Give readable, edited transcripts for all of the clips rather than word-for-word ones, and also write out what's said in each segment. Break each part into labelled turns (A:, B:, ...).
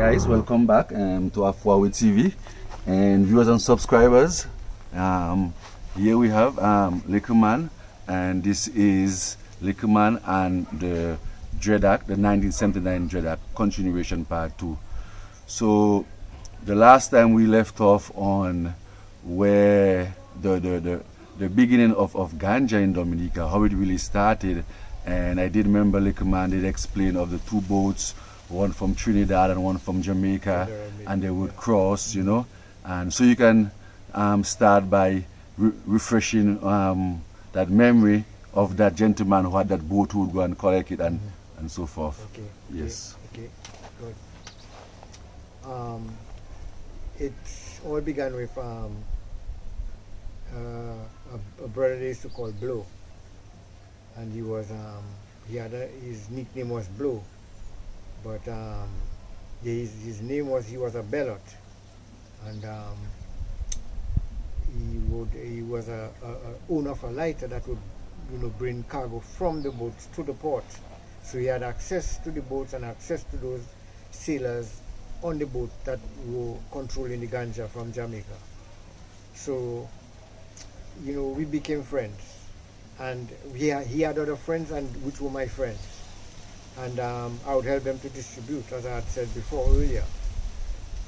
A: guys, welcome back to Afwawi TV and viewers and subscribers. Here we have Likuman, and this is Likuman and the Dread Act, the 1979 Dread Act, continuation part 2. So the last time we left off on where the beginning of ganja in Dominica, how it really started, and I did remember Likuman did explain of the two boats, one from Trinidad and one from Jamaica, and they would cross, you know. And so you can start by refreshing that memory of that gentleman who had that boat who would go and collect it and so forth.
B: Okay.
A: Yes.
B: Okay. Good. It all began with a brother they used to call Blow, and he was his nickname was Blow. But his name was, he was a bellot, and he was a owner of a lighter that would, you know, bring cargo from the boats to the port. So he had access to the boats and access to those sailors on the boat that were controlling the ganja from Jamaica. So, you know, we became friends, and he had other friends, and which were my friends. And I would help them to distribute, as I had said before earlier.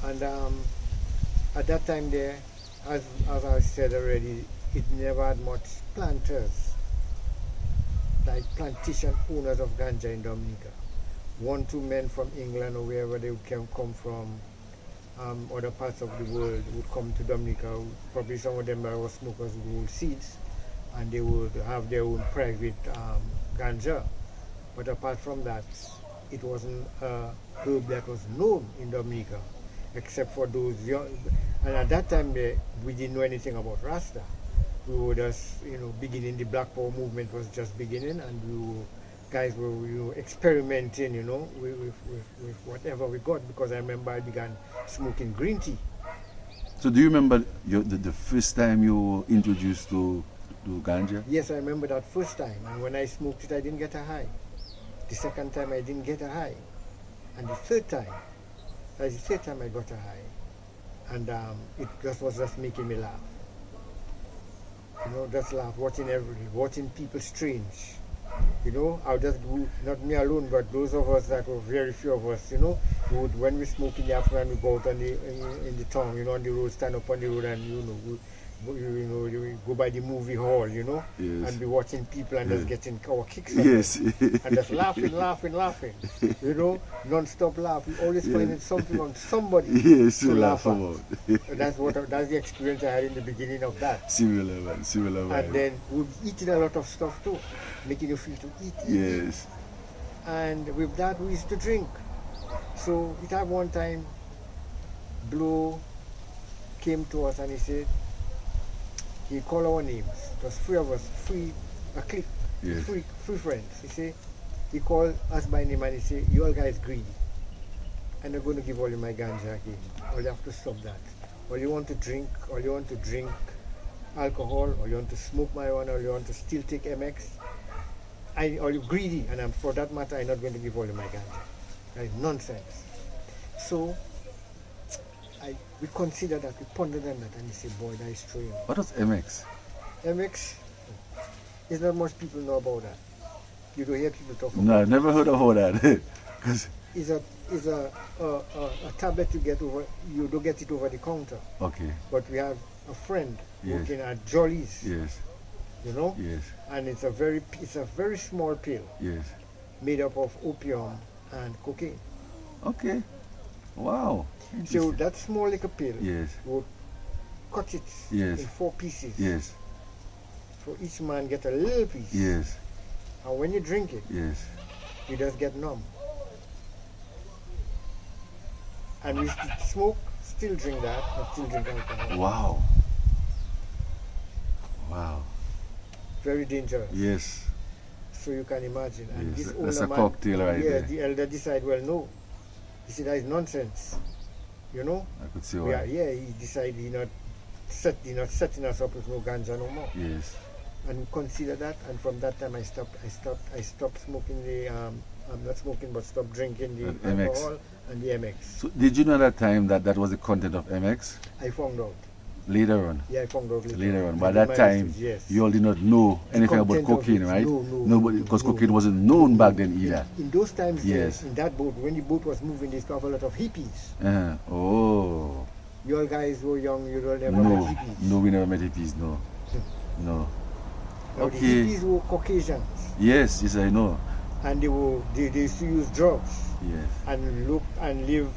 B: And at that time there, as I said already, it never had much planters, like plantation owners of ganja in Dominica. 1-2 men from England or wherever they can come from, other parts of the world would come to Dominica. Probably some of them were smokers who would seeds, and they would have their own private ganja. But apart from that, it wasn't a herb that was known in Dominica, except for those young. And at that time, we didn't know anything about Rasta. We were just, you know, beginning. The Black Power movement was just beginning, and guys were, you know, experimenting, you know, with whatever we got. Because I remember I began smoking green tea.
A: So do you remember the first time you were introduced to ganja?
B: Yes, I remember that first time. And when I smoked it, I didn't get a high. The second time I didn't get a high, and the third time I got a high, and it was just making me laugh. You know, just laugh, watching people strange. You know, I would just go, not me alone, but those of us that were very few of us. You know, when we smoke in the afternoon, we go out on in the town, you know, on the road, stand up on the road, and we go by the movie hall, you know,
A: yes,
B: and be watching people and just getting our kicks.
A: Yes.
B: And just laughing, you know, non-stop laugh. We always finding something on somebody
A: to
B: laugh
A: about.
B: That's the experience I had in the beginning of that.
A: Similar man.
B: And then we'd eating a lot of stuff too, making you feel to eat.
A: Yes.
B: And with that we used to drink. So it had one time, Blue came to us and he said, he called our names. It was 3 of us, a clique,
A: yes,
B: 3 friends. He called us by name and he said, you all guys greedy. I'm not going to give all you my ganja again. All you have to stop that. All you want to drink alcohol, or you want to smoke marijuana, or you want to still take MX. Or you're greedy, and for that matter, I'm not going to give all you my ganja. That is nonsense. So we consider that, we pondered on that, and he said, boy, that is true.
A: What was MX?
B: MX, is not much people know about that. You don't hear people talk about
A: No, I've never heard of all that.
B: It's a tablet you get over, you don't get it over the counter.
A: Okay.
B: But we have a friend
A: yes,
B: working at Jolly's.
A: Yes.
B: You know?
A: Yes.
B: And it's a very small pill.
A: Yes.
B: Made up of opium and cocaine.
A: Okay. Wow.
B: So that small little pill,
A: yes,
B: we'll cut it
A: yes,
B: in 4 pieces.
A: Yes.
B: So each man get a little piece.
A: Yes.
B: And when you drink it,
A: yes,
B: you just get numb. And we smoke, still drink that, and still drink alcohol.
A: Wow. Wow.
B: Very dangerous.
A: Yes.
B: So you can imagine. And
A: yes,
B: this
A: that's a
B: man,
A: cocktail right there.
B: The elder decided, well, no. He said, that is nonsense. You know?
A: I could see why.
B: He decided he not setting us up with no ganja no more.
A: Yes.
B: and consider that. And from that time, I stopped smoking the. I'm not smoking, but stopped drinking the
A: MX.
B: alcohol and the MX.
A: So did you know that time that that was the content of MX?
B: I found out.
A: Later on.
B: Yeah, I found out
A: Later on. By
B: I did
A: that
B: my
A: time,
B: research, yes.
A: you all did not know anything about
B: content of
A: cocaine,
B: it,
A: right?
B: no,
A: Nobody, because
B: no,
A: cocaine wasn't known back then either.
B: In those times,
A: Yes.
B: in that boat, when the boat was moving, they saw a lot of hippies.
A: Oh.
B: You all guys were young, you don't never
A: No,
B: met hippies.
A: no, we never met hippies. No, no.
B: Now,
A: Okay.
B: the hippies were Caucasians,
A: Yes, yes, I know.
B: and they used to use drugs
A: Yes.
B: and look and live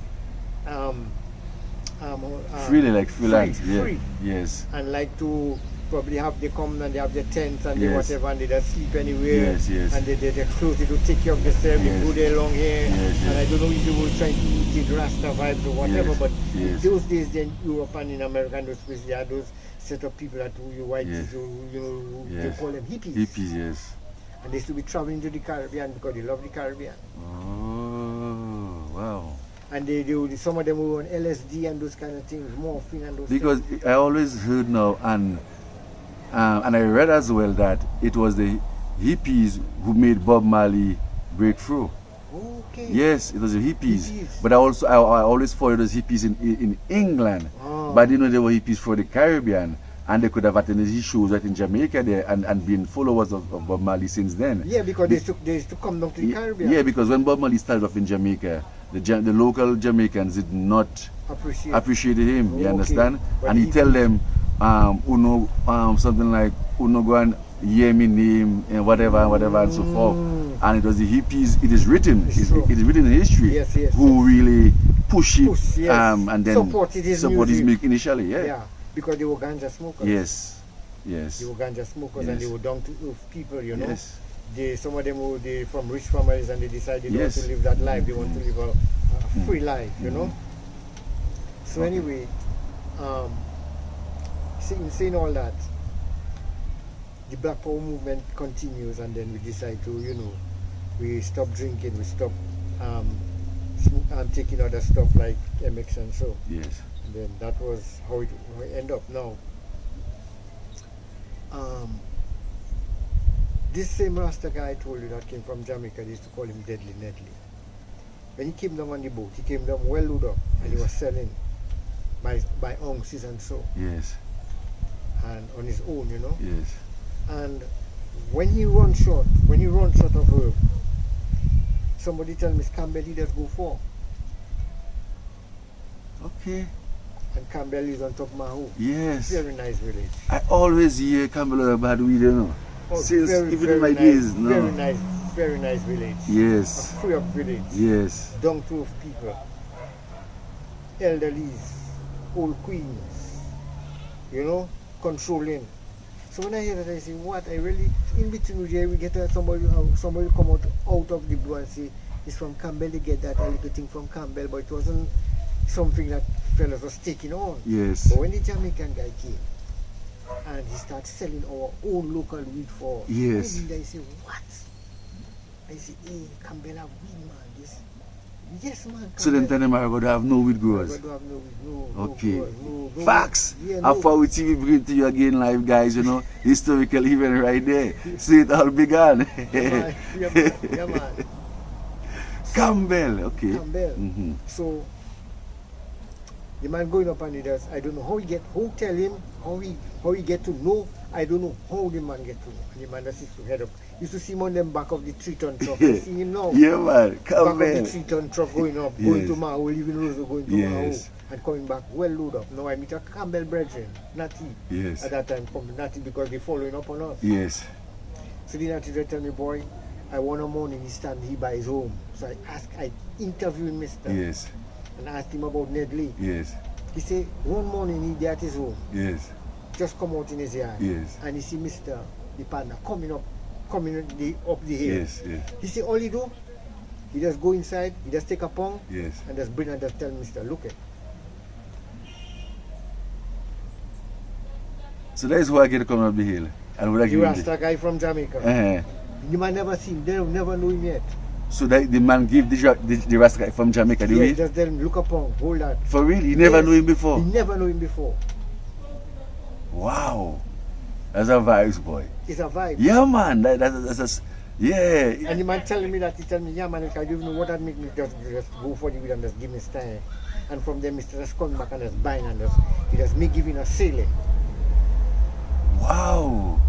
A: Freely, like freelance. Yeah.
B: free.
A: Yes.
B: And like to probably they come and they have their tents and they
A: Yes.
B: whatever, and they just sleep anywhere.
A: Yes, yes.
B: And they're close, they don't take care of themselves,
A: Yes.
B: they go there long hair.
A: Yes,
B: And I
A: yes.
B: don't know if they were trying to imitate Rasta vibes or whatever,
A: Yes,
B: but
A: yes.
B: in those days, then Europe and in America and those places, there are those set of people that you white,
A: Yes.
B: they
A: Yes.
B: call them hippies.
A: Hippies, yes.
B: And they used to be traveling to the Caribbean because they love the Caribbean.
A: Oh, wow.
B: And some of them were on LSD and those kind of things, morphine and those
A: Because
B: things.
A: I always heard now, and I read as well that it was the hippies who made Bob Marley break through.
B: Okay.
A: Yes, it was the hippies.
B: Hippies.
A: But I always followed those hippies in England.
B: Oh.
A: But I didn't know they were hippies for the Caribbean. And they could have attended his shows right in Jamaica there and been followers of Bob Marley since then.
B: Yeah, because they used to come down to the Caribbean.
A: Yeah, because when Bob Marley started off in Jamaica, the local Jamaicans did not appreciate him. You
B: Okay.
A: understand?
B: But
A: And he tell them, something like, "Uno go and hear me name and whatever and so forth." And it was the hippies. It is written.
B: It's
A: It
B: true.
A: is written in history.
B: Yes, yes,
A: who really push it
B: yes.
A: and then
B: Support his
A: his
B: music.
A: music initially. Yeah.
B: Yeah, because they were ganja smokers.
A: Yes. Yes.
B: They were ganja smokers and
A: Yes.
B: they were down to earth people, you know.
A: Yes.
B: Some of them were from rich families and they decided they
A: Yes.
B: want to live that life. They want to live a free life, you know. So anyway, in saying all that, the Black Power movement continues, and then we decide to, we stop drinking, we stop taking other stuff like MX and so.
A: Yes.
B: And then that was how it ended up now. This same Rasta guy I told you that came from Jamaica, they used to call him Deadly Nedley. When he came down on the boat, he came down well loaded up and he was selling by ounces and so,
A: Yes.
B: and on his own, you know.
A: Yes.
B: And when he run short of herb, somebody tell me Campbell he just go for.
A: Okay.
B: And Campbell is on top of my home.
A: Yes.
B: Very nice village.
A: I always hear Campbell on a bad weed, you know.
B: Oh,
A: Since
B: very,
A: even
B: very
A: in my
B: nice,
A: days, no.
B: very nice village.
A: Yes.
B: A free up village.
A: Yes.
B: Down to earth people. Elderlies, old queens, you know, controlling. So when I hear that, I say, what? I really, in between here, we get somebody come out of the blue and say, it's from Campbell, they get that a little thing from Campbell, but it wasn't something that fellas was taking on.
A: Yes.
B: But when the Jamaican guy came, and he started selling our own local weed for us,
A: Yes.
B: I say, what? I say, hey, Campbell have weed, man. Yes, man.
A: So then tell them I'm going to have no weed growers.
B: I'm going to have no weed, no.
A: Okay.
B: No growers, no
A: Facts.
B: Yeah,
A: How
B: no.
A: far with TV bring to you again live, guys, you know. Historical event right there. See it all began.
B: Yeah, man.
A: Campbell, okay.
B: Campbell.
A: Mhm.
B: So the man going up and he does, I don't know who tell him, how he get to know, I don't know how the man get to know. And the man just used to head up. Used to see him on them back of the 3-ton truck. I see him now.
A: Yeah, man.
B: Back of the
A: Campbell.
B: 3-ton truck going up,
A: Yes.
B: going to Maho, leaving Roseau, going to
A: Yes.
B: Maho, and coming back well loaded up. Now I meet a Campbell brethren, Natty.
A: Yes.
B: At that time, Natty because they following up on us.
A: Yes.
B: So the Natty they tell me, boy, I want a morning, he by his home. So I interviewed Mr.
A: Yes.
B: And asked him about Nedley.
A: Yes.
B: He said, one morning he there at his home,
A: Yes.
B: just come out in his yard.
A: Yes.
B: And he see Mr. the partner coming up the hill.
A: Yes. Yes.
B: He said, all he do, he just go inside, he just take a pong,
A: Yes.
B: and just bring and just tell Mr. look at.
A: So that is who I get to come up the hill. And would I
B: The
A: give him
B: Rasta guy from Jamaica.
A: the,
B: You might never see him, they never know him yet.
A: So that the man give the Rasta guy from Jamaica the
B: Yeah,
A: way?
B: just tell him, look upon, hold that.
A: For real? He never
B: Yes.
A: knew him before?
B: He never knew him before.
A: Wow. That's a vibes, boy.
B: It's a vibe.
A: Yeah, man. That's yeah.
B: And the man telling me that, he tell me, yeah man, if I don't even know what that make me just go for the weed and just give me style. And from there, Mr. just come back and just buying and he just me giving a selling.
A: Wow.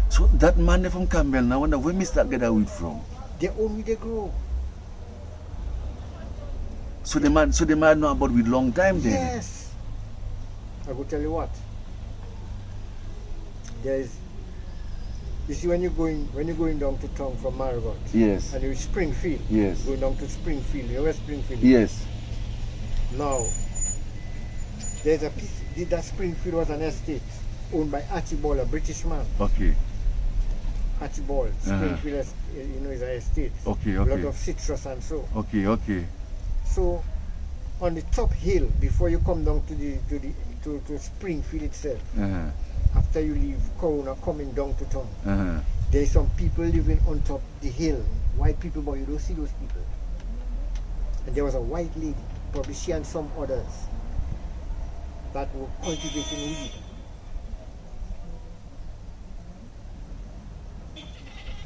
A: So that man there from Campbell, now I wonder where Mr. get that weed from?
B: They only they grow.
A: So the man know about weed long time then?
B: Yes. I will tell you what. There's, you see, when you're going down to town from Marigot,
A: Yes.
B: and you're Springfield,
A: Yes.
B: going down to Springfield, you know where Springfield is?
A: Yes.
B: Now, there's a piece, that Springfield was an estate owned by Archibald, a British man.
A: Okay.
B: Archibald, Springfield, is an estate.
A: Okay,
B: A lot
A: okay.
B: of citrus and so.
A: Okay, okay.
B: So, on the top hill, before you come down to Springfield itself, after you leave Corona coming down to town, there's some people living on top the hill. White people, but you don't see those people. And there was a white lady, probably she and some others, that were cultivating weed.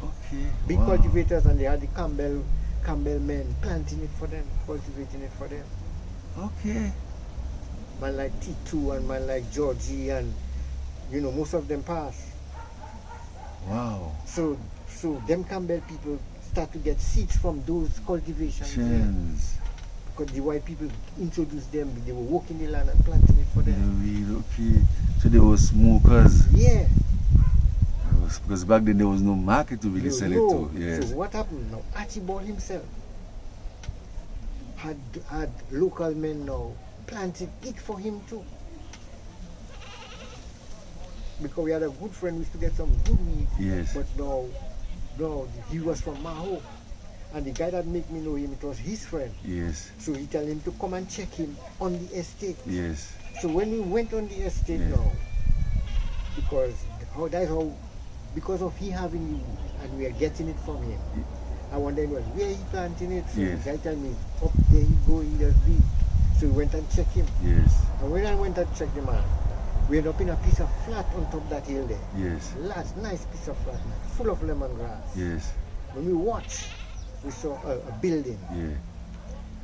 A: Okay.
B: Big
A: Wow.
B: cultivators, and they had the Campbell men planting it for them, cultivating it for them.
A: Okay.
B: Man like T2 and man like Georgie, and you know, most of them passed.
A: Wow.
B: So them Campbell people start to get seeds from those cultivations.
A: Chance.
B: Because the white people introduced them, they were working the land and planting it for them.
A: The weed, okay. So they were smokers.
B: Yeah.
A: Because back then there was no market to really sell it to. Yes.
B: So what happened now? Archibald himself had local men now planted it for him too. Because we had a good friend who used to get some good weed.
A: Yes.
B: But now he was from Maho. And the guy that made me know him, it was his friend.
A: Yes.
B: So he told him to come and check him on the estate.
A: Yes.
B: So when we went on the estate now, because of he having the wood and we are getting it from him, I wondered where he planting it. So
A: Yes.
B: the guy told me, up there you go, he does be. So we went and checked him.
A: Yes.
B: And when I went and checked the man, we ended up in a piece of flat on top of that hill there.
A: Yes.
B: Large, nice piece of flat, man, full of lemongrass.
A: Yes.
B: When we watched, we saw a building.
A: Yeah.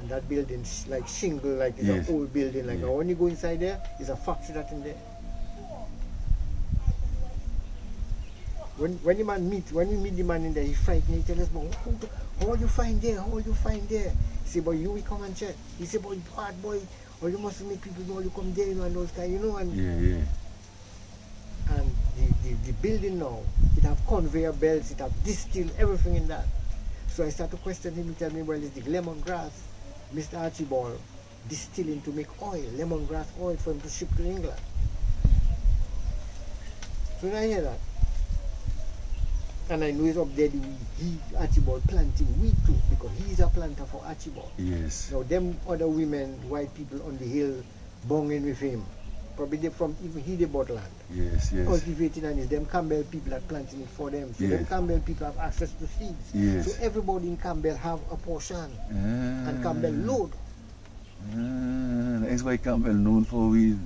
B: And that building like shingle, like it's
A: Yes.
B: an old building. Like
A: Yeah.
B: when you go inside there, it's a factory that's in there. When we meet the man in there, he frightened. He tell us, but how you find there? How you find there? He say, but you will come and check. He say, but hard boy, or you must make people know you come there, and those kind, and
A: Yeah.
B: and the building now, it have conveyor belts, it have distill, everything in that. So I start to question him. He tell me, well, it's the lemongrass, Mr. Archibald, distilling to make oil, lemongrass oil for him to ship to England. So when I hear that, and I know he's up there, Archibald planting wheat too, because he's a planter for Archibald.
A: Yes.
B: Now them other women, white people on the hill, bonging with him, probably they from even he bought land.
A: Yes. Yes.
B: Cultivating, and it's them Campbell people that planting it for them. So them
A: Yes.
B: Campbell people have access to seeds.
A: Yes.
B: So everybody in Campbell have a portion, and Campbell load.
A: That's why Campbell known for weed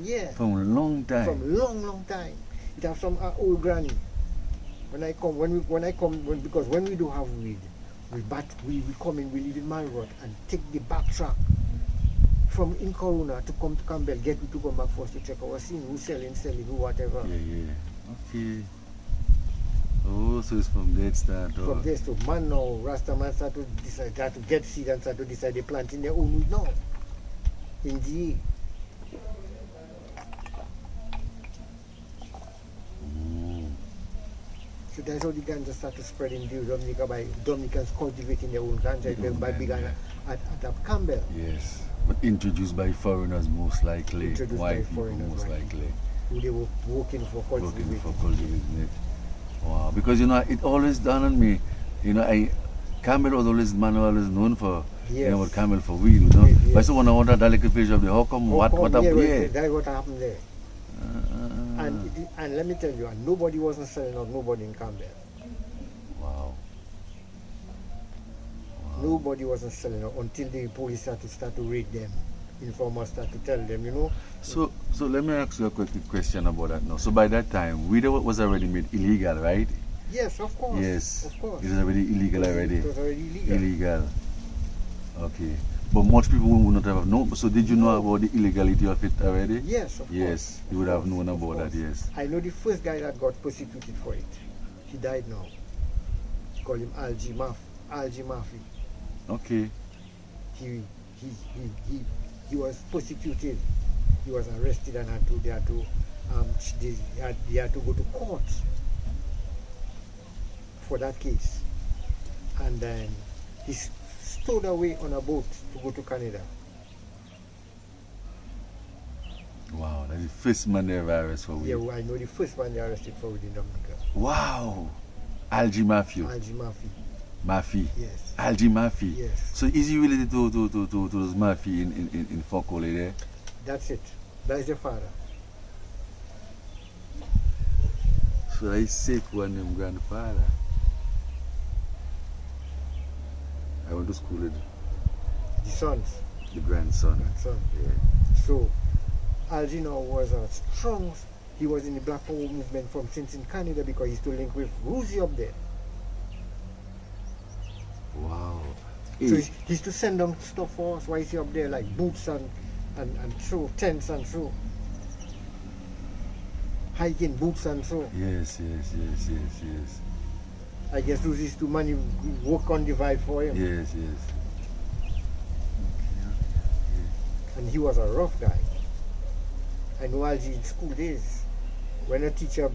B: Yeah.
A: from a long time.
B: From long time. It have some old granny. Because when we do have weed, we come in, we live in Marriott and take the back track from in Corona to come to Campbell, get we to come back for us to check our scene, who's selling, who whatever.
A: Yeah. Okay. Oh, so it's from that start.
B: From there to man now, Rasta man start to decide, start to get seed and start to decide they planting their own weed now. In GA. So that's how the ganja started spreading in Dominica by Dominicans cultivating their own ganja by big at Campbell.
A: Yes. But introduced by foreigners most likely.
B: Introduced
A: White
B: by
A: people
B: foreigners,
A: most
B: white
A: likely.
B: Who they were working for cultivating.
A: Cultivating it. Wow. Because it always dawned on me, Campbell was always known for
B: Yes.
A: Campbell for weed,
B: Yes.
A: But so when I want that delicate picture of the how come what up there?
B: That's what happened there. And let me tell you, and nobody wasn't selling out, nobody in Campbell.
A: Wow.
B: Nobody wasn't selling out until the police start to raid them. Informers start to tell them,
A: So So let me ask you a quick question about that now. So by that time, weed was already made illegal, right?
B: Yes, of course.
A: Yes.
B: Of course.
A: It was already illegal already.
B: It was already illegal.
A: Illegal. Okay. But most people would not have known. So did you know about the illegality of it already?
B: Yes, of course.
A: Yes, you would have known about that, yes.
B: I know the first guy that got prosecuted for it. He died now. Call him Algie Murphy.
A: Okay.
B: He was prosecuted. He was arrested and they had to go to court for that case. And then he stowed away on a boat to go to Canada.
A: Wow, that's the first man they ever arrested for weed.
B: Yeah, I know the first man they arrested for weed in Dominica.
A: Wow. Algie Murphy.
B: Algie Murphy.
A: Murphy.
B: Yes.
A: Algie Murphy.
B: Yes.
A: So is he related to those Murphy in Fokole there?
B: That's it. That's the father.
A: So I say one name grandfather. I went to school with
B: The sons.
A: the grandson. Yeah.
B: So Algie now was a strong. He was in the Black Power movement from since in Canada because he used to link with Ruzi up there.
A: Wow.
B: So he used to send them stuff for us. Why is he up there like boots and throw, tents and throw. Hiking boots and so.
A: Yes.
B: I guess Ruzi used to money work on the vibe for him.
A: Yes.
B: And he was a rough guy. I know Algie in school days, when a teacher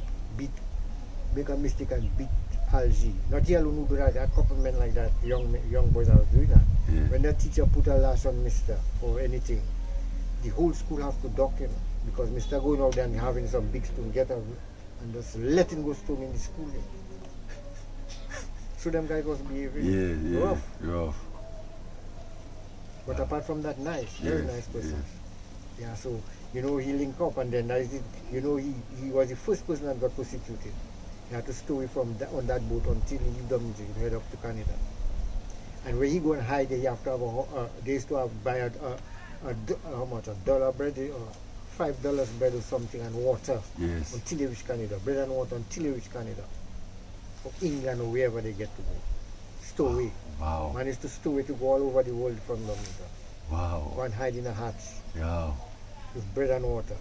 B: make a mistake and beat Algie, not he alone who do that, a couple men like that, young boys are doing that.
A: Yeah.
B: When the teacher put a lash on Mr. or anything, the whole school have to dock him because Mr. going out there and having some big stone, get up and just letting go stone in the school. So them guys was behaving
A: rough.
B: But apart from that, nice, very nice person. Yeah, so he linked up and then he was the first person that got prosecuted. He had to stow away on that boat until he left Dominica and head up to Canada. And when he go and hide there, he have to have they used to have buy how much, $1 bread or $5 bread or something and water until they reach Canada. Bread and water until they reach Canada. Or England or wherever they get to go. Stow away.
A: Wow.
B: Man used to stow away to go all over the world from Dominica.
A: Wow.
B: Go and hide in a hut.
A: Yeah.
B: With bread and water.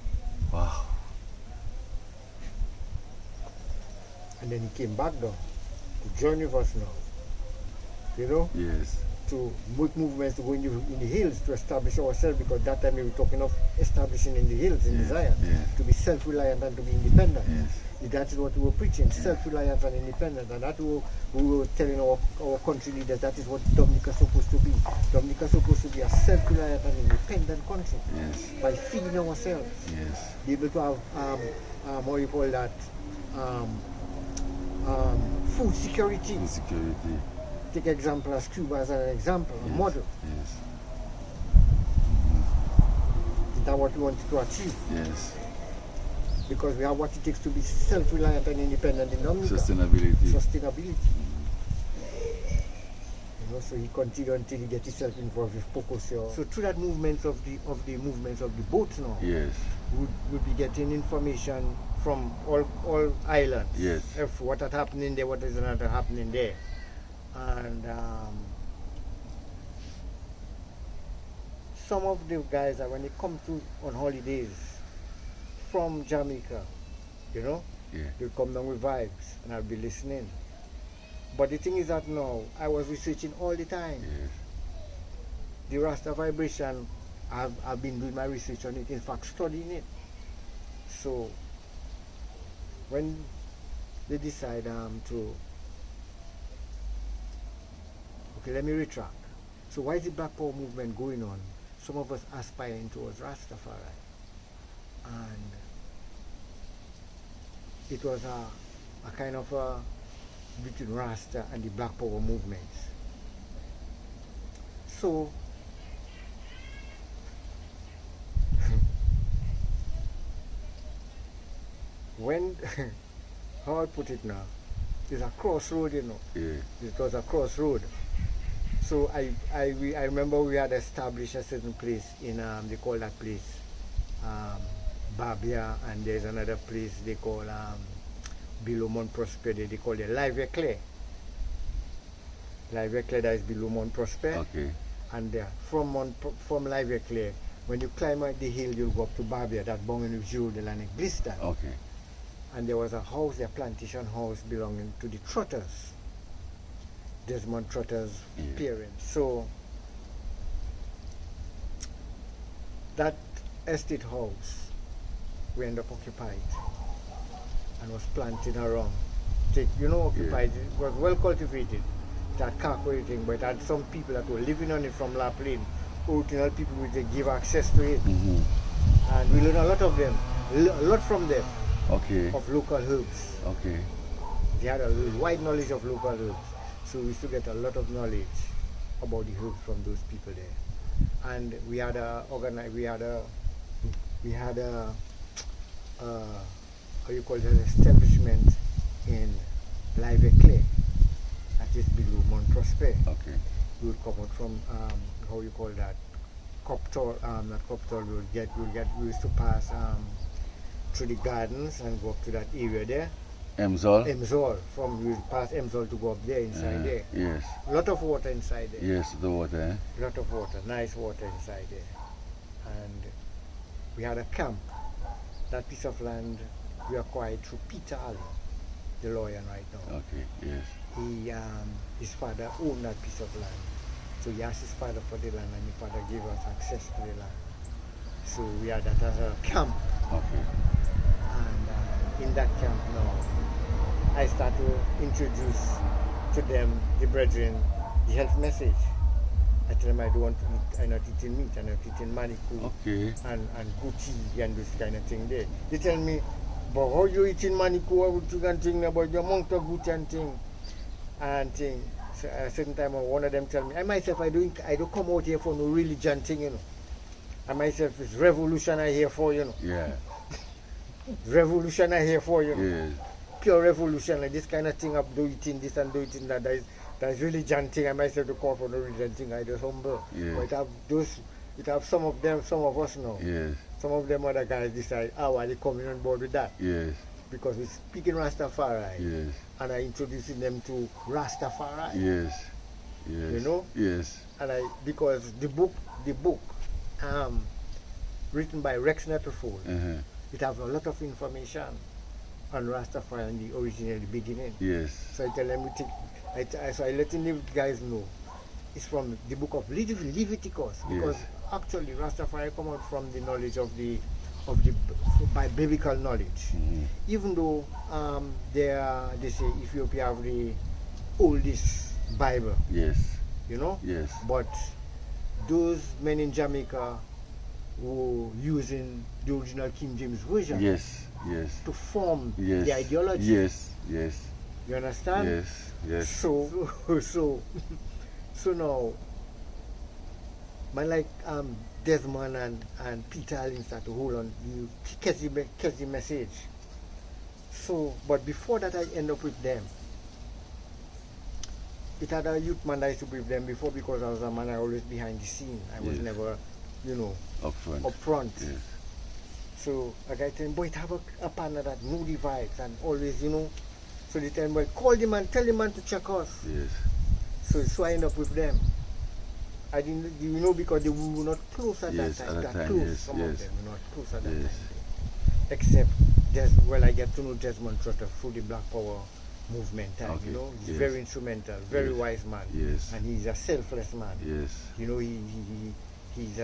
A: Wow.
B: And then he came back down to join with us now.
A: Yes.
B: To make movements to go in the hills to establish ourselves, because that time we were talking of establishing in the hills, in the Zion, to be self-reliant and to be independent. That is what we were preaching, self-reliance and independence. And that we were telling our country leaders that is what Dominica is supposed to be. Dominica is supposed to be a self-reliant and independent country. By feeding ourselves. Be able to have, what you call that, food security. Take example as Cuba as an example, a model. Is that what we wanted to achieve? Because we have what it takes to be self-reliant and independent in Dominica. Sustainability. So he continued until he get himself involved with Pocosio. So through that movements of the movements of the boats now, we'll be getting information from all islands. If what had happening there, what is not happening there. And some of the guys that when they come to on holidays from Jamaica, they come down with vibes and I'll be listening. But the thing is that now I was researching all the time. The Rasta vibration, I've been doing my research on it, in fact studying it. So when they decide okay, let me retract. So why is the Black Power movement going on? Some of us aspiring towards Rastafari. And it was a kind of between Rasta and the Black Power movements. So when how I put it now, it's a crossroad, It was a crossroad. So I remember we had established a certain place in they call that place Babia, and there's another place they call below Mont Prosper, they call it Live-Clay. Live-Clay, that is below Mont Prosper.
A: Okay.
B: And from Live-Clay, when you climb out the hill, you'll go up to Babia, that belonging with Jules de Lanic Blister.
A: Okay.
B: And there was a house, a plantation house belonging to the Trotters, Desmond Trotter's parents. So that estate house, we ended up occupied and was planted around. Occupied, it was well cultivated. It had carpet thing, but it had some people that were living on it from La Plaine, original people which they give access to it. And we learned a lot of them, a lot from them.
A: Okay.
B: Of local herbs.
A: Okay.
B: They had a wide knowledge of local herbs. So we used to get a lot of knowledge about the herbs from those people there. And we had a how you call it, an establishment in Live-Clay, that is below Mont Prosper.
A: Okay.
B: We would come out from how you call that, Coptor, not Coptor, we used to pass through the gardens and go up to that area there.
A: Emzol?
B: Emzol. We pass Emzol to go up there, inside there.
A: Yes.
B: A lot of water inside there.
A: Yes, the water,
B: A lot of water, nice water inside there. And we had a camp. That piece of land we acquired through Peter Allen, the lawyer right now.
A: Okay, yes.
B: His father owned that piece of land. So he asked his father for the land, and his father gave us access to the land. So we had that as a camp.
A: Okay.
B: And in that camp now, I start to introduce to them, the brethren, the health message. I tell them I don't want to eat, I'm not eating meat, I'm not eating maniku, and guti and this kind of thing there. They tell me, but how you eating maniku, what you can think about your monk to guti and thing. So at a certain time one of them tell me, I myself I don't come out here for no religion thing, you know. I myself is revolution I here for, you know.
A: Yeah.
B: Revolution I here for, you know.
A: Yes.
B: Pure revolution, like this kind of thing of do eating this and do eating that. That's religion thing. I myself to call for no religion thing. I just humble.
A: Yes.
B: But it have some of them, some of us now.
A: Yes.
B: Some of them other guys decide, are they coming on board with that?
A: Yes.
B: Because we're speaking Rastafari.
A: Yes.
B: And I introducing them to Rastafari.
A: Yes. Yes.
B: You know?
A: Yes.
B: And because the book, written by Rex Nettlefold, it has a lot of information on Rastafari and the original beginning.
A: Yes.
B: So I tell them so I let the guys know it's from the book of Leviticus, because actually Rastafari come out from the knowledge of the by biblical knowledge. Even though they say Ethiopia have the oldest Bible.
A: Yes.
B: You know?
A: Yes.
B: But those men in Jamaica were using the original King James Version.
A: Yes. Yes.
B: To form the ideology.
A: Yes. Yes.
B: You understand?
A: Yes. Yes.
B: So now, man like Desmond and Peter Allen start to hold on, you catch the message. So, but before that I end up with them. It had a youth man that used to be with them before, because I was a man I always behind the scene. I was never, up front.
A: Yes.
B: So I tell him, boy, it have a partner that know the vibes and always, So they tell him, well, call the man, tell the man to check us.
A: Yes.
B: So I end up with them. I didn't, because they were not close at that time. That close, some of them were not close at that time. Except, I get to know Desmond Trotter through the Black Power movement time, He's very instrumental, very wise man.
A: Yes.
B: And he's a selfless man.
A: Yes.
B: He's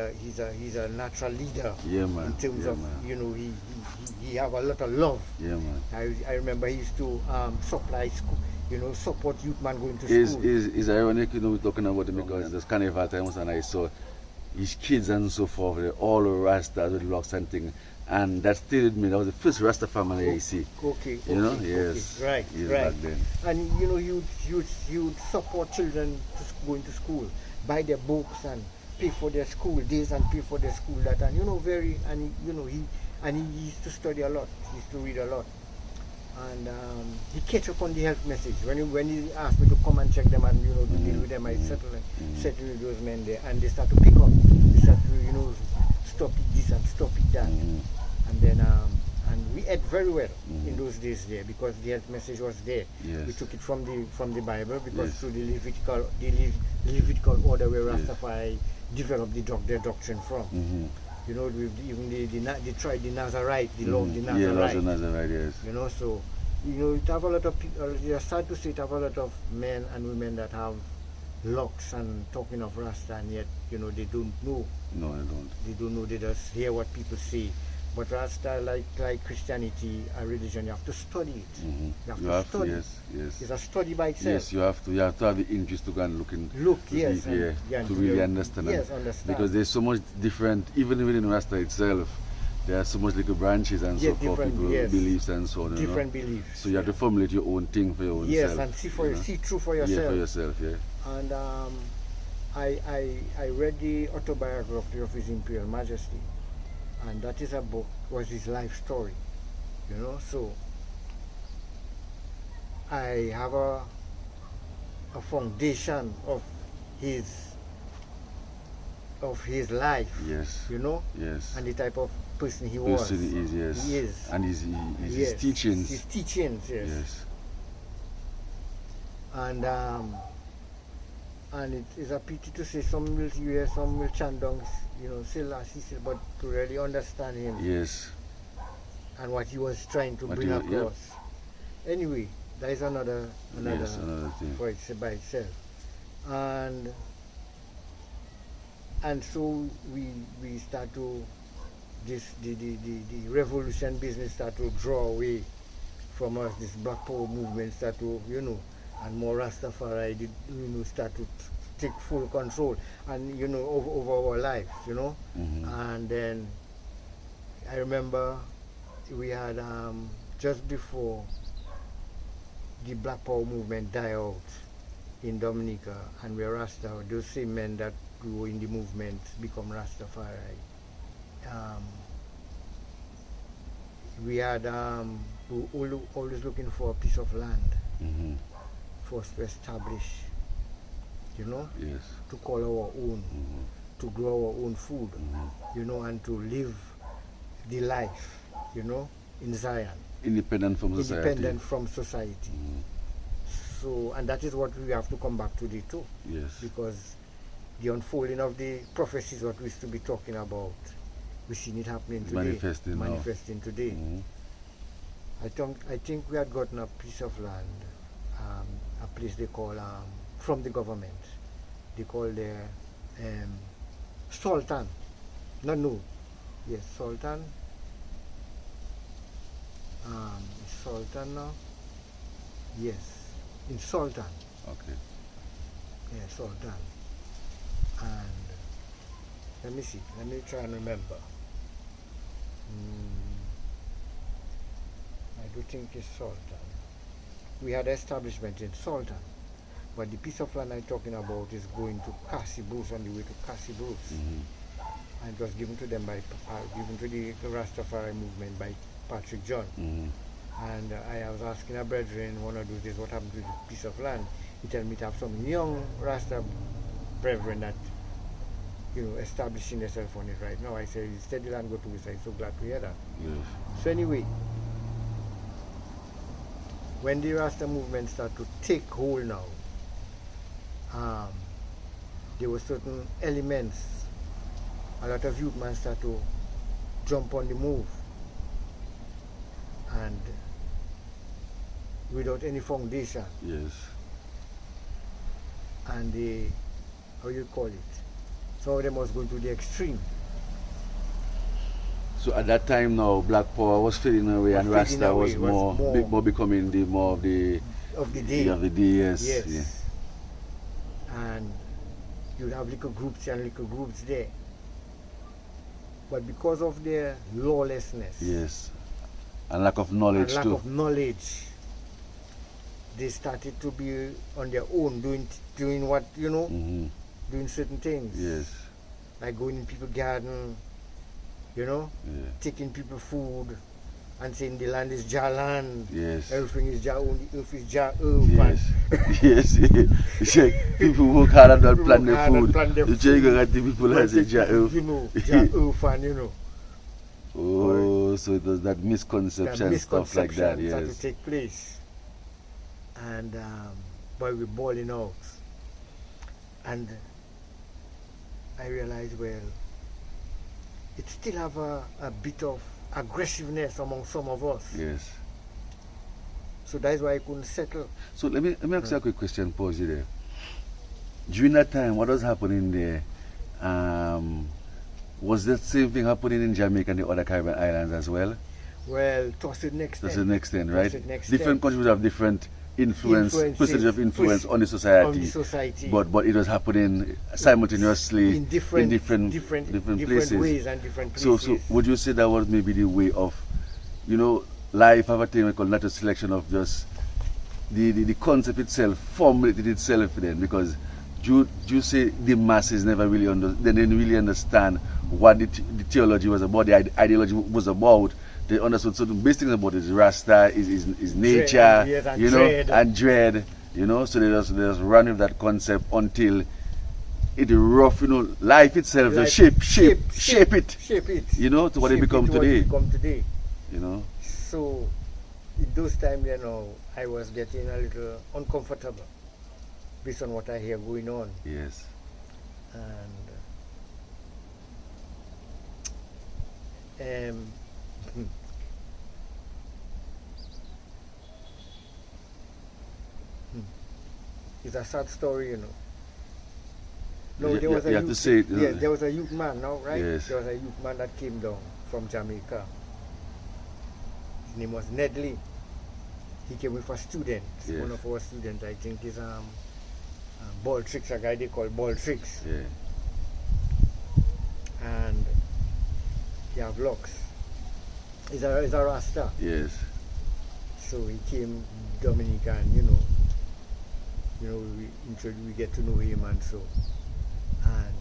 B: a natural leader.
A: Yeah, man.
B: In terms of, he have a lot of love.
A: Yeah, man.
B: I remember he used to supply school, support youth man going to school.
A: It's ironic, we're talking about him because there's carnival times and I saw his kids and so forth, they're all Rasta with locks and things. And that stayed me. That was the first Rasta family I see.
B: Okay.
A: Yes.
B: Right.
A: Back then.
B: And he would support children going to school, buy their books and pay for their school this and pay for their school that, and he used to study a lot. He used to read a lot. And he catch up on the health message. When he asked me to come and check them and to deal with them, I settled with those men there, and they start to pick up. They start to stop it this and stop it that. And then and we ate very well in those days there, because the health message was there.
A: Yes.
B: We took it from the Bible, because
A: Yes.
B: through the Levitical order where
A: Yes.
B: Rastafari developed their doctrine from. You know, even they tried the Nazarite, the law of the
A: Yeah,
B: Nazarite.
A: laws of Nazarite, yes.
B: You know, so you know, it have a lot of people. You're sad to say it have a lot of men and women that have locks and talking of Rasta, and yet you know they don't know.
A: No, I don't.
B: They don't know. They just hear what people say. But Rasta, like Christianity, a religion, you have to study it. You have to study.
A: Yes, yes.
B: It's a study by itself.
A: Yes, you have to have the interest to go and
B: Look,
A: to
B: yes,
A: deep, yeah,
B: and
A: to really understand.
B: Yes, understand.
A: Because there's so much different, even within Rasta itself, there are so much little branches and so forth, people beliefs and so on.
B: Different beliefs.
A: So you have to formulate your own thing for your own
B: yes,
A: self.
B: and see through for yourself.
A: Yeah, for yourself, yeah.
B: And I read the autobiography of His Imperial Majesty, and that is a book, was his life story, you know. So I have a foundation of his life,
A: Yes.
B: you know,
A: Yes.
B: and the type of person he was.
A: Person he is, yes.
B: He is.
A: And his teachings.
B: His teachings, yes.
A: Yes.
B: And it is a pity to say some will hear, some will chant down, you know, Selassie, but to really understand him.
A: Yes.
B: And what he was trying to bring across. Anyway, that is another
A: thing
B: for by itself. And so we start to the revolution business start to draw away from us. This Black Power movement start to, you know, and more Rastafari did, you know, start to take full control, and you know, over our lives, you know. And then I remember we had just before the Black Power movement died out in Dominica, and we are Rasta, those same men that grew in the movement become Rastafari. We had we were always looking for a piece of land for us to establish, you know,
A: yes,
B: to call our own, to grow our own food, you know, and to live the life, you know, in Zion.
A: Independent from society.
B: Independent from society. So, and that is what we have to come back today too.
A: Yes.
B: Because the unfolding of the prophecies what we used to be talking about, we've seen it happening today. Manifesting today. I think we had gotten a piece of land, a place they call, from the government, they call their Sultan. Yes, Sultan. Sultan now? Yes, in Sultan.
A: Okay.
B: Yeah, Sultan. And let me see, let me try and remember. I do think it's Sultan. We had establishment in Sultan, but the piece of land I'm talking about is going to Cassie Bruce, on the way to Cassie Bruce. And it was given to them by, given to the Rastafari movement by Patrick John. And I was asking a brethren one of those days what happened to the piece of land. He told me to have some young Rasta brethren that, you know, establishing themselves on it right now. I said, steady land go to this. I'm so glad to hear that.
A: Yes.
B: So anyway, when the Rasta movement started to take hold now, there were certain elements. A lot of youth men start to jump on the move, and without any foundation.
A: Yes.
B: And they, how you call it, some of them was going to the extreme.
A: So at that time now, Black Power was fading away, and Rasta was more becoming the more of the
B: day.
A: Of the day, yes.
B: Yes.
A: Yeah.
B: And you'd have little groups and little groups there. But because of their lawlessness,
A: yes, and lack of knowledge
B: and lack of knowledge, they started to be on their own, doing what, you know, doing certain things.
A: Yes.
B: Like going in people's garden, you know, taking people food, and saying the land is Jah land.
A: Yes.
B: Everything is Jah own, the earth is Jah earth.
A: Yes. Yes. People work hard and don't plant their food. You check out the people that say Jah earth.
B: You know, Jah earth and, you know.
A: Oh, So it was that misconception, stuff like that.
B: That to
A: Yes.
B: take place, and but we're balling out, and I realized, well, it still have a bit of aggressiveness among some of us.
A: Yes.
B: So that's why I couldn't settle.
A: So let me ask you a quick question. Pause you there. During that time, what was happening there? Was that same thing happening in Jamaica and the other Caribbean islands as well?
B: Well, to a certain extent.
A: To an extent, right?
B: To a certain extent.
A: Different countries have different percentage of influence on the
B: On the
A: society.
B: society.
A: But it was happening simultaneously
B: in different
A: places.
B: ways and different places.
A: So would you say that was maybe the way of, life have a thing we call natural selection of just the concept itself formulated itself then, because you say the masses never really they didn't really understand what the theology was about, the ideology was about. They understood certain basic things about it. Rasta is nature, and dread, so they just run with that concept until it rough, life itself, the shape it, to what it become today.
B: So in those times, I was getting a little uncomfortable based on what I hear going on.
A: Yes.
B: And it's a sad story, No, there was a youth, there was a youth man now, right?
A: Yes.
B: There was a youth man that came down from Jamaica. His name was Nedley. He came with a student.
A: Yes.
B: One of our students, I think, is Ball Tricks, a guy they call Ball Tricks.
A: Yeah.
B: And he have locks. He's a Rasta.
A: Yes.
B: So he came Dominica, and we get to know him, and so. And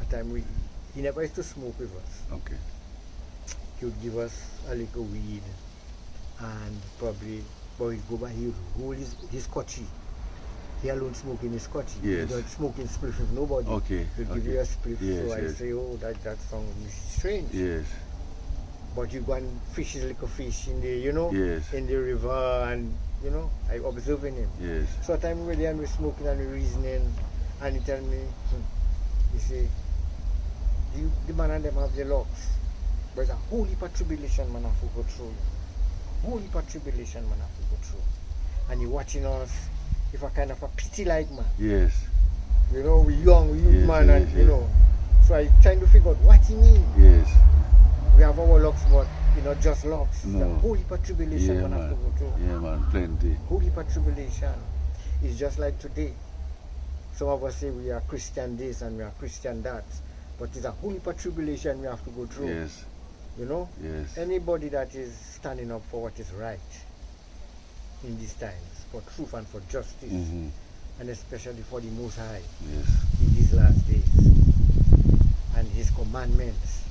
B: at time he never used to smoke with us.
A: Okay.
B: He would give us a little weed, and probably, but he'd go by, he would hold his scotchy. He alone smoking his scotchy.
A: Yes.
B: He don't smoking spliff with nobody.
A: Okay.
B: He'd give you a spliff.
A: Yes,
B: So I say, oh, that sounds strange.
A: Yes.
B: But you go and fish his little fish in the,
A: Yes.
B: in the river, and I observing him.
A: Yes.
B: So at time we're there and we're smoking and we're reasoning, and he tell me, he say, the man and them have the locks. But it's a whole heap of tribulation man have to go through. Whole heap of tribulation man have to go through. And he watching us with a kind of a pity like man.
A: Yes.
B: We young, we youth
A: Yes,
B: man,
A: yes,
B: and so I trying to figure out what he mean.
A: Yes.
B: We have our locks, but just locks.
A: No.
B: The whole heap of tribulation
A: Yeah,
B: man have to go through.
A: Yeah, man, plenty.
B: Whole heap of tribulation. It's just like today. Some of us say we are Christian this and we are Christian that, but it's a whole heap of tribulation we have to go through.
A: Yes. Yes.
B: Anybody that is standing up for what is right in these times, for truth and for justice, and especially for the Most High
A: Yes.
B: in these last days, and His commandments,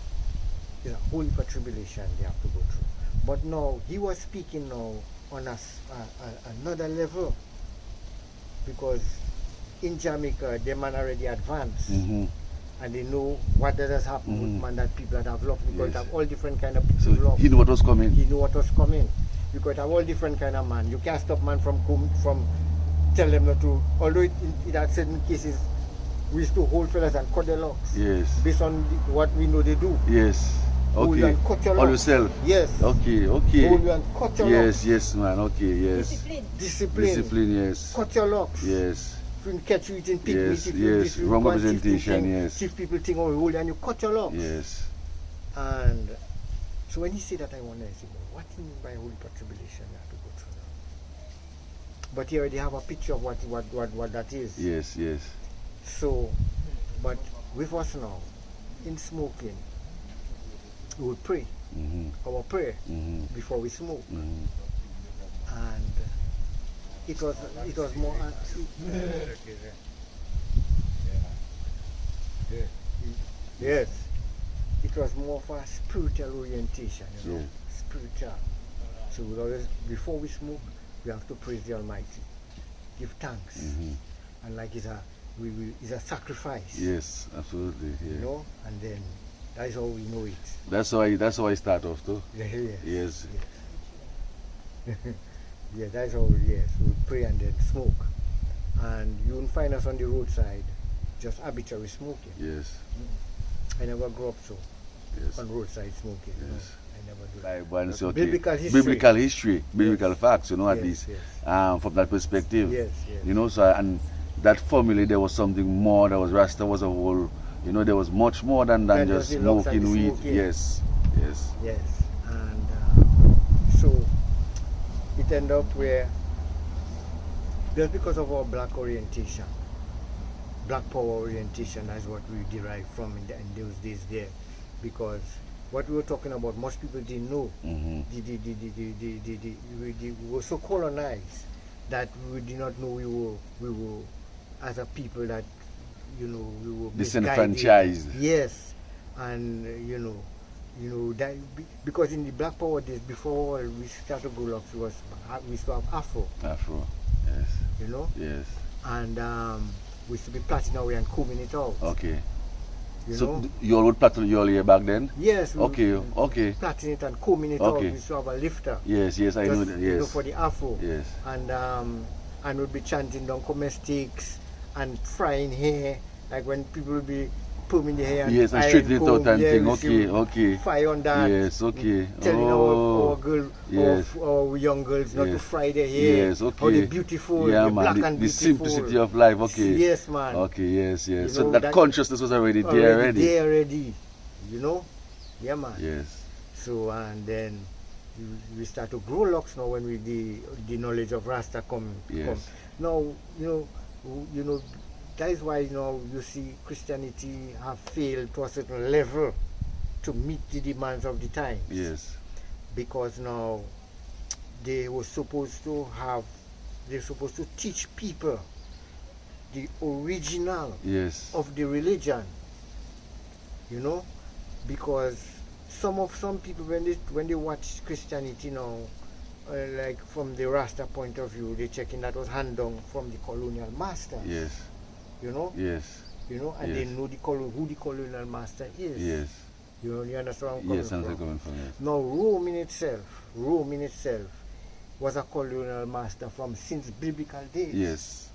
B: there's a whole heap of tribulation they have to go through. But now, he was speaking now on another level, because in Jamaica, the man already advanced, and they know what does happen with man, that people that have locks, because
A: Yes.
B: have all different kind of people
A: So
B: with locks.
A: he knew what was coming.
B: He knew what was coming. Because have all different kind of man. You can't stop man from tell them not to. Although it had certain cases, we used to hold fellas and cut their locks.
A: Yes.
B: Based on what we know they do.
A: Yes.
B: Hold you
A: Okay.
B: and cut your
A: All
B: locks.
A: yourself.
B: Yes.
A: Okay.
B: Hold you and cut your
A: Yes.
B: locks.
A: Yes, man. Okay. Yes.
B: Discipline.
A: Discipline. Yes.
B: Cut your locks.
A: Yes.
B: If you catch you eating pig
A: Yes,
B: meat, if you
A: yes, wrong
B: go and
A: representation, yes.
B: If people think, oh, we hold you and you cut your locks.
A: Yes.
B: And so when he said that, I wonder, I said, well, what do you mean by holy tribulation you have to go through now? But he already have a picture of what that is.
A: Yes. Yes.
B: So, but with us now, in smoking, we would pray. Our prayer before we smoke. And it was more yes, it was more for a spiritual orientation, spiritual. So we always, before we smoke, we have to praise the Almighty, give thanks, and like it's a sacrifice.
A: Yes, absolutely. Yeah.
B: And then That's how we know it.
A: That's how I start off too.
B: Yes.
A: Yes.
B: Yes. Yeah, that's how. Yes, we pray and then smoke, and you won't find us on the roadside, just arbitrary smoking.
A: Yes.
B: I never grew up so
A: Yes.
B: on roadside smoking.
A: Yes.
B: No, I never do.
A: Bible and say, okay,
B: Biblical history.
A: biblical facts, you know, at
B: Yes,
A: least
B: yes.
A: from that perspective.
B: Yes, yes.
A: You know, so and that family there was something more. There was Rasta was a whole, you know, there was much more than just
B: the locks and
A: smoking
B: the
A: weed.
B: smoking.
A: Yes, yes,
B: Yes, and so it ended up where just because of our black orientation, black power orientation, that's what we derived from in those days there, because what we were talking about, most people didn't know. We were so colonized that we did not know we were as a people that, you know, we were
A: disenfranchised.
B: Yes, and you know that because in the black power days before we started to go locks, we used to have afro.
A: Afro, yes.
B: You know.
A: Yes.
B: And we used to be plaiting away and combing it out.
A: Okay.
B: You
A: So
B: know?
A: you all would plait your hair back then?
B: Yes.
A: Okay.
B: Plaiting it and combing it out. We used to have a lifter.
A: Yes. Yes. I know that. Yes.
B: You know, for the afro.
A: Yes.
B: And we'd be chanting down come sticks and frying hair, like when people would be pulling the hair.
A: Yes, and straightening it out and thing.
B: we
A: Okay.
B: fry on that.
A: Yes. Okay.
B: Telling our girl,
A: Yes.
B: our young girls not to
A: Yes.
B: fry their hair.
A: Yes. Okay.
B: How they're beautiful.
A: Yeah,
B: they're
A: man.
B: black
A: The
B: and beautiful.
A: simplicity of life. Okay.
B: Yes, man.
A: Okay. Yes. Yes.
B: You
A: So
B: know,
A: that
B: that
A: consciousness was already there already.
B: There already. You know? Yeah, man.
A: Yes.
B: So and then we start to grow locks now when we the knowledge of Rasta come.
A: Yes.
B: Now you know that is why you see Christianity have failed to a certain level to meet the demands of the times.
A: Yes.
B: Because now they're supposed to teach people the original
A: Yes.
B: of the religion. You know, because some people when they watch Christianity now, like from the Rasta point of view, they checking that was hand down from the colonial masters.
A: Yes.
B: You know.
A: Yes.
B: You know, and
A: Yes.
B: they know who the colonial master is.
A: Yes.
B: You understand where I'm coming
A: Yes.
B: from?
A: I'm coming from. Yes.
B: Now Rome in itself was a colonial master from since biblical days.
A: Yes.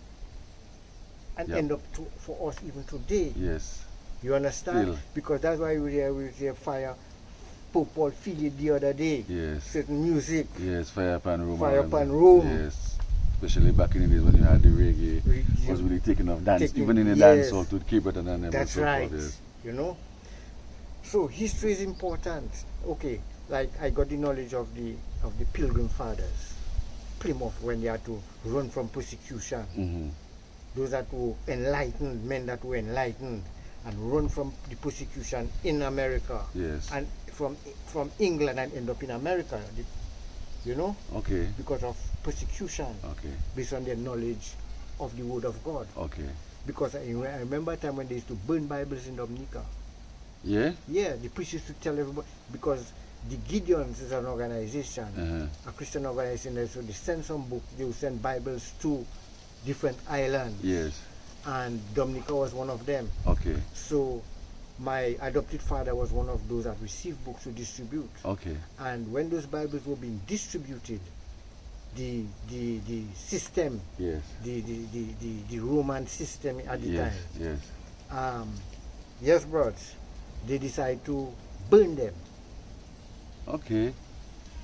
B: And
A: Yep.
B: end up for us even today.
A: Yes.
B: You understand?
A: Still.
B: Because that's why we hear fire. Pope Paul Philly the other day.
A: Yes.
B: Certain music.
A: Yes. Fire upon Rome.
B: Fire upon Rome.
A: Yes. Especially back in the days when you had the reggae, was really taking off dance, even in the dance hall to keep it and then
B: that's
A: so
B: right.
A: forth, yes.
B: You know. So history is important. Okay, like I got the knowledge of the Pilgrim Fathers, Plymouth, when they had to run from persecution.
A: Mm-hmm.
B: Those that were enlightened, men that were enlightened, and run from the persecution in America.
A: Yes.
B: And from England and end up in America. You know.
A: Okay.
B: Because of persecution.
A: Okay.
B: Based on their knowledge of the Word of God.
A: Okay.
B: Because I remember a time when they used to burn Bibles in Dominica.
A: Yeah?
B: Yeah, the priests used to tell everybody, because the Gideons is an organization, a Christian organization, so they send some books, they will send Bibles to different islands.
A: Yes.
B: And Dominica was one of them.
A: Okay.
B: So my adopted father was one of those that received books to distribute.
A: Okay.
B: And when those Bibles were being distributed, the system,
A: yes,
B: the Roman system at the time,
A: yes,
B: yes, brothers, they decide to burn them.
A: Okay.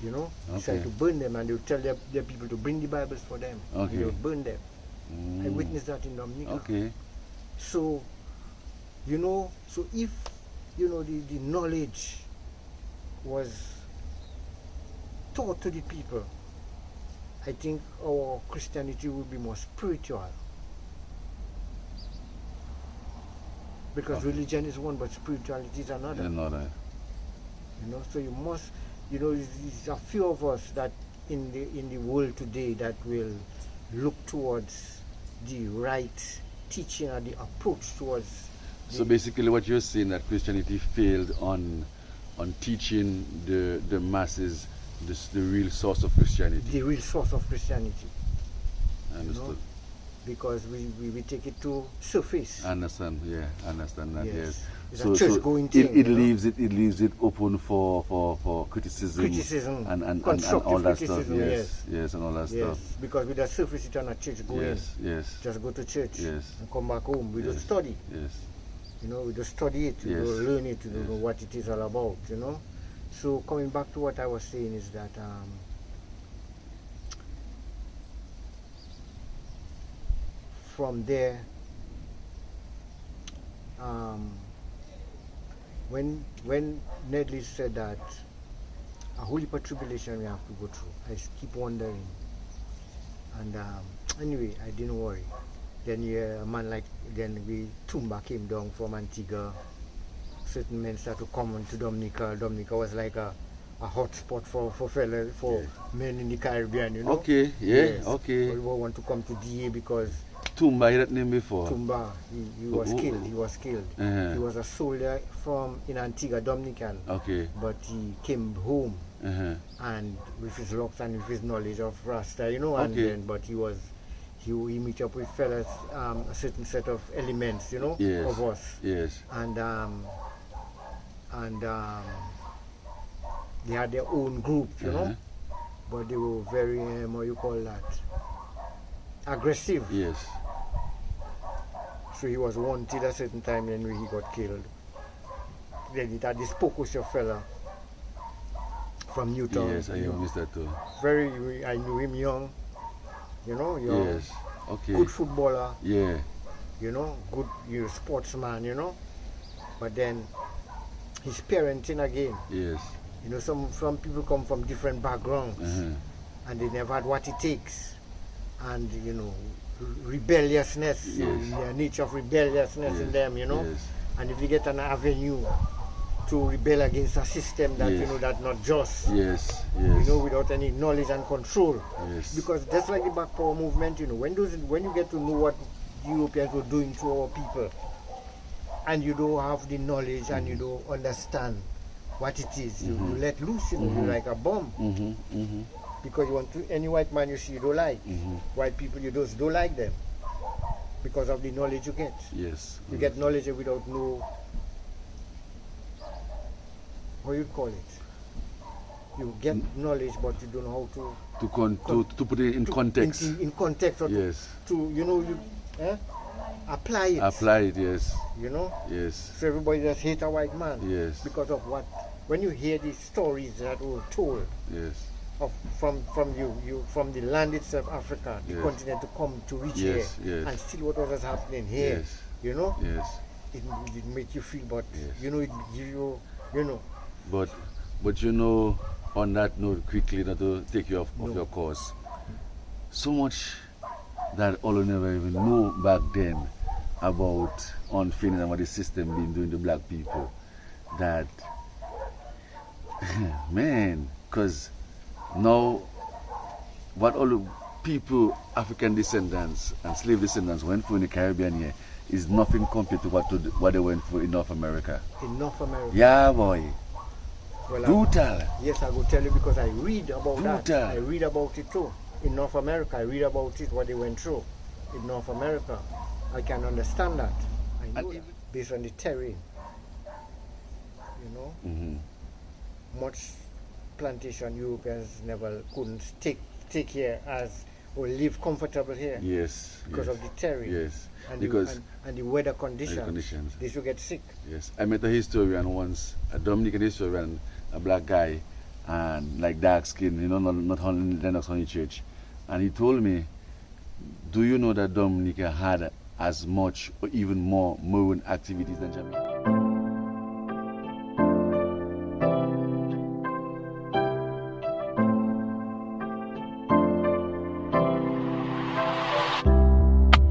B: You know,
A: okay.
B: Decide to burn them, and they would tell their people to bring the Bibles for them.
A: Okay.
B: And they would burn them. I witnessed that in Dominica.
A: Okay.
B: So, you know, so if, you know, the knowledge was taught to the people, I think our Christianity would be more spiritual. Because religion is one, but spirituality is another.
A: Another.
B: You know, so you must, you know, there's a few of us that in the world today that will look towards the right teaching and the approach towards.
A: So basically, what you're saying, that Christianity failed on teaching the masses the real source of Christianity.
B: The real source of Christianity.
A: Understood.
B: because we take it to surface.
A: Understand, yeah, understand that, yes.
B: It's a church-going thing.
A: It leaves it open for criticism and all that stuff. Yes, and all that stuff.
B: Because with the surface it's on a church-going.
A: Yes.
B: Just go to church.
A: Yes.
B: And come back home. We don't study.
A: Yes.
B: You know, we don't study it. We don't learn it. We don't know what it is all about. You know. So coming back to what I was saying is that from there, when Nedley said that a whole heap of tribulation we have to go through, I keep wondering. And anyway, I didn't worry. Then a man like, then Tumba came down from Antigua. Certain men started to come to Dominica. Dominica was like a hot spot for men in the Caribbean, you know.
A: Okay, okay.
B: People want to come to DA because
A: Tumba, you heard that name before?
B: Tumba, he was killed. He was killed. He was a soldier in Antigua, Dominican.
A: Okay.
B: But he came home, and with his locks and with his knowledge of Rasta, you know, and then, but he meet up with fellas, a certain set of elements, you know, of us.
A: Yes.
B: And they had their own group, you know, but they were very, what you call that, aggressive.
A: Yes.
B: So he was wanted a certain time, and he got killed. Then it had this Pocosio fella from Newtown.
A: Yes, I missed that too.
B: I knew him young, you know, young.
A: Yes, okay.
B: Good footballer.
A: Yeah.
B: You know, good sportsman, you know. But then his parenting again.
A: Yes.
B: You know, some people come from different backgrounds, and they never had what it takes. And, you know, rebelliousness, the nature of rebelliousness in them, you know.
A: Yes.
B: And if they get an avenue to rebel against a system that, you know, that's not just, you know, without any knowledge and control. Because just like the Black Power movement, you know, when you get to know what Europeans were doing to our people, and you don't have the knowledge and you don't understand what it is, you let loose, you know, you're like a bomb. Because you want to, any white man you see you don't like. White people you just don't like them. Because of the knowledge you get.
A: Yes.
B: You get knowledge without no, what you call it? You get knowledge but you don't know how
A: to put it in context.
B: In context or to you know, apply it.
A: Apply it, yes.
B: You know?
A: Yes.
B: So everybody just hate a white man.
A: Yes.
B: Because of what, when you hear these stories that were told.
A: Yes.
B: From the land itself, Africa, the continent to come to reach here, and still what was happening here, you know, it makes you feel, but you know, it gives you, you know.
A: But you know, on that note, quickly, not to take you off your course, so much that all never even know back then about unfairness and what the system been doing to black people, that man, because now, what all the people, African descendants and slave descendants went through in the Caribbean here is nothing compared to what they went through in North America.
B: In North America?
A: Yeah, boy.
B: Well,
A: brutal.
B: Yes, I will tell you because I read about that. I read about it too. In North America, I read about it, what they went through in North America. I can understand that. I know that. Based on the terrain. You know? Much plantation Europeans never couldn't take here as or live comfortable here.
A: Yes.
B: Because of the terrain.
A: Yes.
B: And
A: because
B: the weather conditions. They should get sick.
A: Yes. I met a historian once, a Dominican historian, a black guy, and like dark skin, you know, not only in the Lennox Honey Church. And he told me, do you know that Dominica had as much or even more maroon activities than Jamaica?